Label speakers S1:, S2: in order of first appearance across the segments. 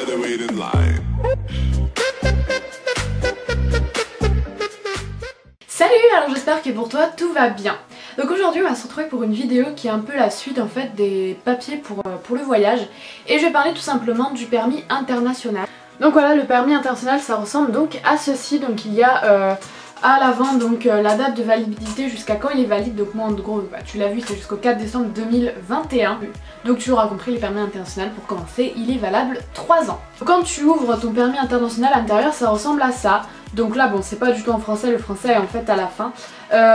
S1: they wait in line.
S2: Salut, alors j'espère que pour toi tout va bien. Donc aujourd'hui on va se retrouver pour une vidéo qui est un peu la suite en fait des papiers pour le voyage. Et je vais parler tout simplement du permis international. Donc voilà, le permis international ça ressemble donc à ceci. Donc il y a à l'avant donc la date de validité jusqu'à quand il est valide. Donc moi en gros tu l'as vu, c'est jusqu'au 4 décembre 2021. Donc tu auras compris, le permis international pour commencer il est valable 3 ans. Quand tu ouvres ton permis international à l'intérieur ça ressemble à ça. Donc là bon c'est pas du tout en français, le français est en fait à la fin.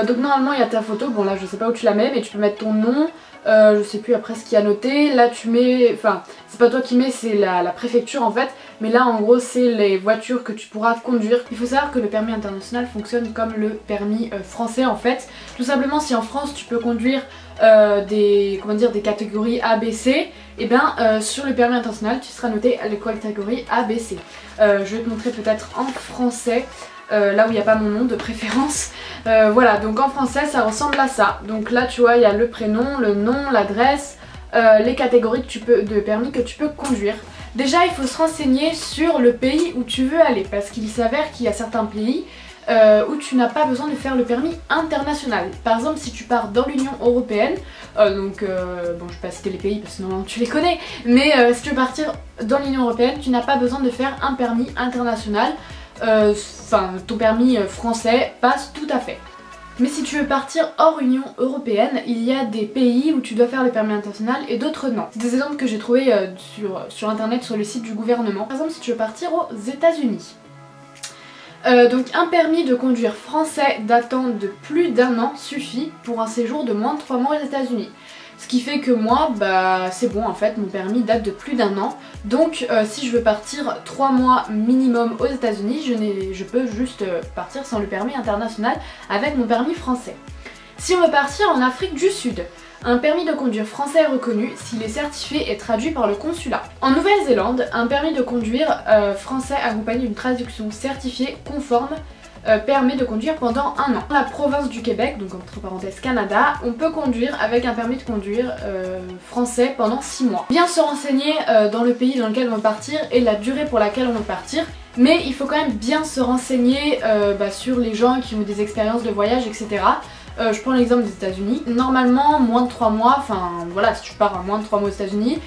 S2: Donc normalement il y a ta photo, bon là je sais pas où tu la mets mais tu peux mettre ton nom, je sais plus après ce qu'il y a noté. Là tu mets, enfin c'est pas toi qui mets, c'est la préfecture en fait. Mais là en gros c'est les voitures que tu pourras conduire. Il faut savoir que le permis international fonctionne comme le permis français en fait. Tout simplement si en France tu peux conduire des catégories A, B, C, et bien sur le permis international tu seras noté à la catégorie A, B, C. Je vais te montrer peut-être en français. Là où il n'y a pas mon nom de préférence. Voilà, donc en français ça ressemble à ça. Donc là tu vois il y a le prénom, le nom, l'adresse, les catégories de permis que tu peux conduire. Déjà il faut se renseigner sur le pays où tu veux aller parce qu'il s'avère qu'il y a certains pays où tu n'as pas besoin de faire le permis international. Par exemple si tu pars dans l'Union Européenne, bon je vais pas citer les pays parce que normalement tu les connais, mais si tu veux partir dans l'Union Européenne tu n'as pas besoin de faire un permis international. Ton permis français passe tout à fait. Mais si tu veux partir hors Union Européenne, il y a des pays où tu dois faire le permis international et d'autres non. C'est des exemples que j'ai trouvés sur internet, sur le site du gouvernement. Par exemple si tu veux partir aux États-Unis. Donc un permis de conduire français datant de plus d'1 an suffit pour un séjour de moins de 3 mois aux États-Unis. Ce qui fait que moi, bah c'est bon en fait, mon permis date de plus d'1 an. Donc si je veux partir 3 mois minimum aux États-Unis, je peux juste partir sans le permis international avec mon permis français. Si on veut partir en Afrique du Sud, un permis de conduire français est reconnu s'il est certifié et traduit par le consulat. En Nouvelle-Zélande, un permis de conduire français accompagné d'une traduction certifiée conforme permet de conduire pendant 1 an. Dans la province du Québec, donc entre parenthèses Canada, on peut conduire avec un permis de conduire français pendant 6 mois. Bien se renseigner dans le pays dans lequel on veut partir et la durée pour laquelle on veut partir. Mais il faut quand même bien se renseigner sur les gens qui ont des expériences de voyage, etc. Je prends l'exemple des États-Unis. Normalement, moins de 3 mois, enfin voilà, si tu pars à moins de 3 mois aux États-Unis,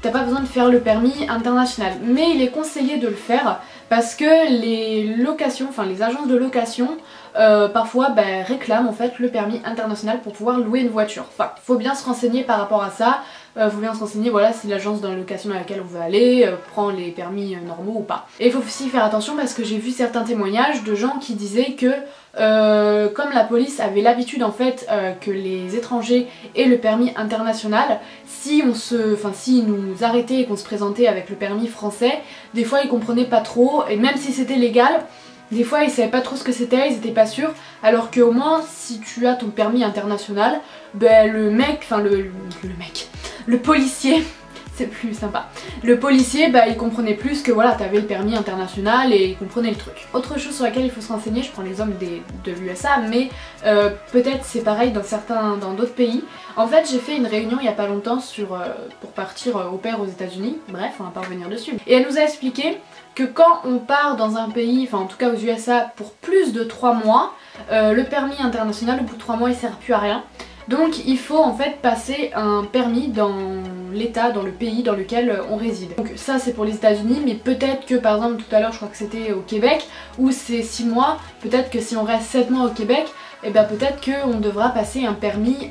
S2: t'as pas besoin de faire le permis international. Mais il est conseillé de le faire parce que les locations, enfin les agences de location, parfois réclament en fait le permis international pour pouvoir louer une voiture. Enfin, faut bien se renseigner par rapport à ça. Faut bien se renseigner voilà, si l'agence de location dans laquelle on veut aller prend les permis normaux ou pas. Et il faut aussi faire attention parce que j'ai vu certains témoignages de gens qui disaient que comme la police avait l'habitude en fait que les étrangers aient le permis international, si nous arrêtaient et qu'on se présentait avec le permis français, des fois ils comprenaient pas trop et même si c'était légal, des fois ils savaient pas trop ce que c'était, ils étaient pas sûrs, alors qu'au moins si tu as ton permis international, le policier, c'est plus sympa. Le policier, il comprenait plus que voilà, t'avais le permis international et il comprenait le truc. Autre chose sur laquelle il faut se renseigner, je prends l'exemple de l'USA, mais peut-être c'est pareil dans d'autres pays. En fait, j'ai fait une réunion il y a pas longtemps pour partir au pair aux États-Unis. Bref, on va pas revenir dessus. Et elle nous a expliqué que quand on part dans un pays, enfin en tout cas aux USA, pour plus de 3 mois, le permis international au bout de 3 mois il sert plus à rien. Donc il faut en fait passer un permis dans l'état, dans le pays dans lequel on réside. Donc ça c'est pour les États-Unis, mais peut-être que par exemple tout à l'heure je crois que c'était au Québec où c'est 6 mois, peut-être que si on reste 7 mois au Québec, et peut-être qu'on devra passer un permis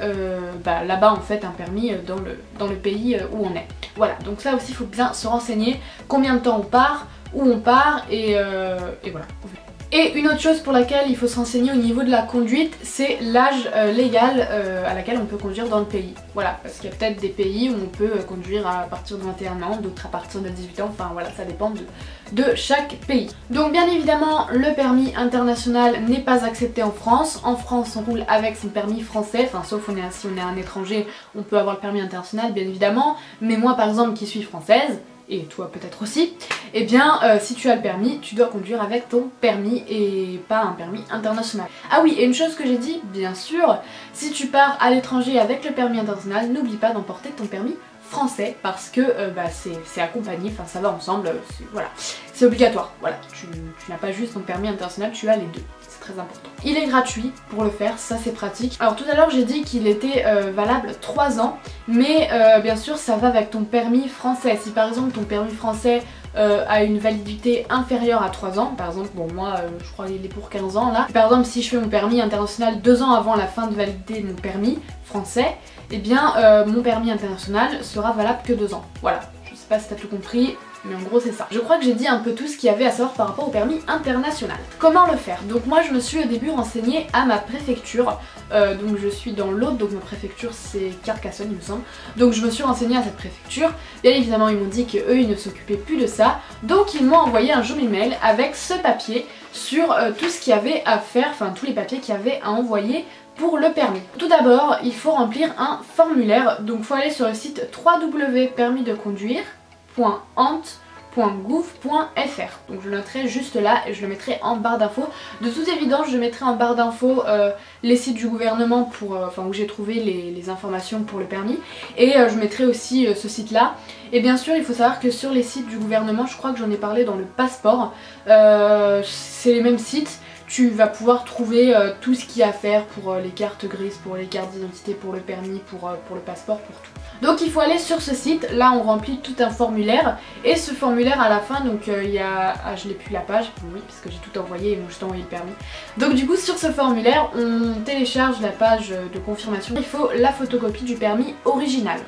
S2: là-bas en fait, un permis dans le pays où on est. Voilà, donc ça aussi il faut bien se renseigner combien de temps on part, où on part et voilà. Et une autre chose pour laquelle il faut se renseigner au niveau de la conduite, c'est l'âge légal à laquelle on peut conduire dans le pays. Voilà, parce qu'il y a peut-être des pays où on peut conduire à partir de 21 ans, d'autres à partir de 18 ans, enfin voilà, ça dépend de chaque pays. Donc bien évidemment, le permis international n'est pas accepté en France. En France, on roule avec son permis français, enfin sauf si on est un étranger, on peut avoir le permis international bien évidemment. Mais moi par exemple qui suis française, et toi peut-être aussi, eh bien si tu as le permis, tu dois conduire avec ton permis et pas un permis international. Ah oui, et une chose que j'ai dit, bien sûr, si tu pars à l'étranger avec le permis international, n'oublie pas d'emporter ton permis français parce que c'est accompagné, enfin ça va ensemble, voilà, c'est obligatoire. Voilà, tu n'as pas juste ton permis international, tu as les deux. Très important. Il est gratuit pour le faire, ça c'est pratique. Alors tout à l'heure j'ai dit qu'il était valable 3 ans, mais bien sûr ça va avec ton permis français. Si par exemple ton permis français a une validité inférieure à 3 ans, par exemple, bon moi je crois qu'il est pour 15 ans là. Par exemple si je fais mon permis international 2 ans avant la fin de validité de mon permis français, et bien mon permis international sera valable que 2 ans. Voilà, je sais pas si t'as tout compris. Mais en gros c'est ça. Je crois que j'ai dit un peu tout ce qu'il y avait à savoir par rapport au permis international. Comment le faire? Donc moi je me suis au début renseignée à ma préfecture. Donc je suis dans l'Aude, donc ma préfecture c'est Carcassonne il me semble. Donc je me suis renseignée à cette préfecture. Bien évidemment ils m'ont dit qu'eux ils ne s'occupaient plus de ça. Donc ils m'ont envoyé un joli mail avec ce papier sur tout ce qu'il y avait à faire, enfin tous les papiers qu'il y avait à envoyer pour le permis. Tout d'abord il faut remplir un formulaire. Donc il faut aller sur le site www.permisdeconduire.ant.gouv.fr. Donc je le noterai juste là et je le mettrai en barre d'infos. De toute évidence je mettrai en barre d'infos les sites du gouvernement pour, où j'ai trouvé les informations pour le permis, et je mettrai aussi ce site là. Et bien sûr il faut savoir que sur les sites du gouvernement, je crois que j'en ai parlé dans le passeport, c'est les mêmes sites. Tu vas pouvoir trouver tout ce qu'il y a à faire pour les cartes grises, pour les cartes d'identité, pour le permis, pour le passeport, pour tout. Donc il faut aller sur ce site, là on remplit tout un formulaire, et ce formulaire à la fin, donc il y a... Ah je l'ai plus la page, oui parce que j'ai tout envoyé et moi je t'ai envoyé le permis. Donc du coup sur ce formulaire on télécharge la page de confirmation, il faut la photocopie du permis original.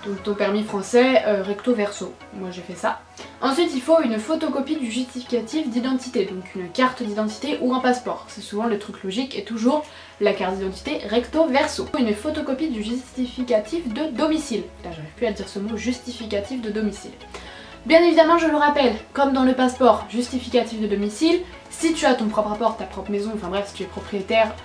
S2: Donc ton permis français recto verso, moi j'ai fait ça. Ensuite il faut une photocopie du justificatif d'identité, donc une carte d'identité ou un passeport. C'est souvent le truc logique et toujours la carte d'identité recto verso. Une photocopie du justificatif de domicile. Là j'arrive plus à dire ce mot, justificatif de domicile. Bien évidemment je le rappelle, comme dans le passeport, justificatif de domicile, si tu as ton propre appart, ta propre maison, enfin bref si tu es propriétaire,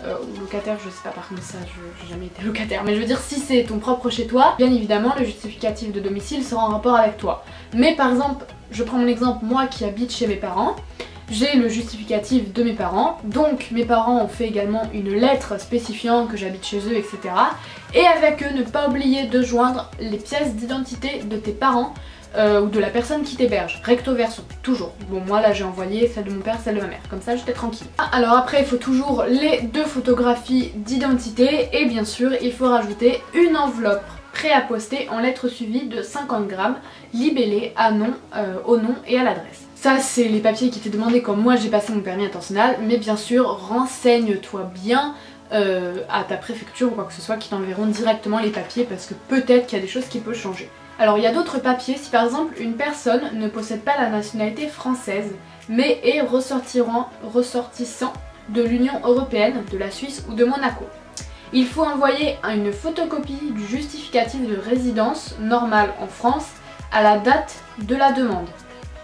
S2: ou locataire, je sais pas, par contre ça j'ai jamais été locataire, mais je veux dire si c'est ton propre chez toi, bien évidemment le justificatif de domicile sera en rapport avec toi. Mais par exemple, je prends mon exemple, moi qui habite chez mes parents, j'ai le justificatif de mes parents, donc mes parents ont fait également une lettre spécifiant que j'habite chez eux, etc. Et avec eux, ne pas oublier de joindre les pièces d'identité de tes parents, ou de la personne qui t'héberge, recto verso, toujours. Bon moi là j'ai envoyé celle de mon père, celle de ma mère, comme ça j'étais tranquille. Alors après il faut toujours les 2 photographies d'identité, et bien sûr il faut rajouter une enveloppe prêt à poster en lettres suivies de 50 grammes, libellée au nom et à l'adresse. Ça c'est les papiers qui étaient demandés quand moi j'ai passé mon permis international, mais bien sûr renseigne-toi bien à ta préfecture ou quoi que ce soit qui t'enverront directement les papiers, parce que peut-être qu'il y a des choses qui peuvent changer. Alors il y a d'autres papiers, si par exemple une personne ne possède pas la nationalité française mais est ressortissant de l'Union Européenne, de la Suisse ou de Monaco. Il faut envoyer une photocopie du justificatif de résidence normale en France à la date de la demande.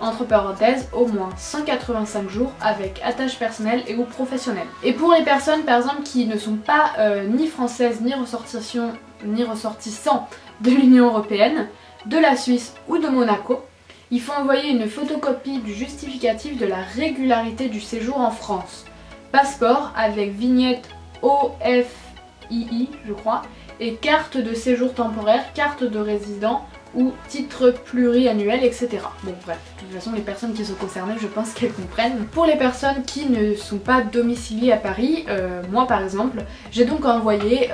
S2: Entre parenthèses, au moins 185 jours avec attache personnelle et ou professionnelle. Et pour les personnes par exemple qui ne sont pas ni françaises ni ressortissants de l'Union Européenne, de la Suisse ou de Monaco, il faut envoyer une photocopie du justificatif de la régularité du séjour en France. Passeport avec vignette OFII je crois, et carte de séjour temporaire, carte de résident ou titre pluriannuel, etc. Bon bref, de toute façon les personnes qui sont concernées je pense qu'elles comprennent. Pour les personnes qui ne sont pas domiciliées à Paris, moi par exemple, j'ai donc envoyé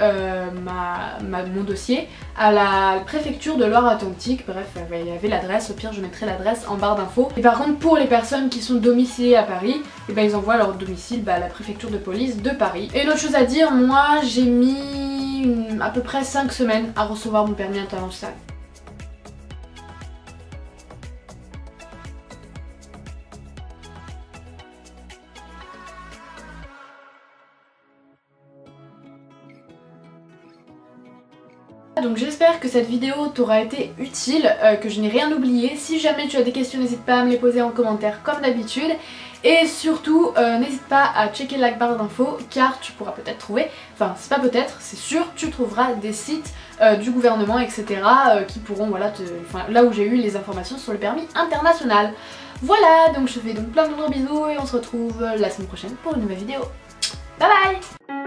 S2: mon dossier à la préfecture de Loire-Atlantique, bref il y avait l'adresse, au pire je mettrai l'adresse en barre d'infos. Et par contre pour les personnes qui sont domiciliées à Paris, et ben ils envoient leur domicile à la préfecture de police de Paris. Et une autre chose à dire, moi j'ai mis à peu près 5 semaines à recevoir mon permis international. Donc j'espère que cette vidéo t'aura été utile, que je n'ai rien oublié. Si jamais tu as des questions, n'hésite pas à me les poser en commentaire comme d'habitude. Et surtout, n'hésite pas à checker la barre d'infos car tu pourras peut-être trouver, enfin c'est pas peut-être, c'est sûr, tu trouveras des sites du gouvernement, etc. Qui pourront, voilà, là où j'ai eu les informations sur le permis international. Voilà, donc je te fais donc plein de gros bisous et on se retrouve la semaine prochaine pour une nouvelle vidéo. Bye bye!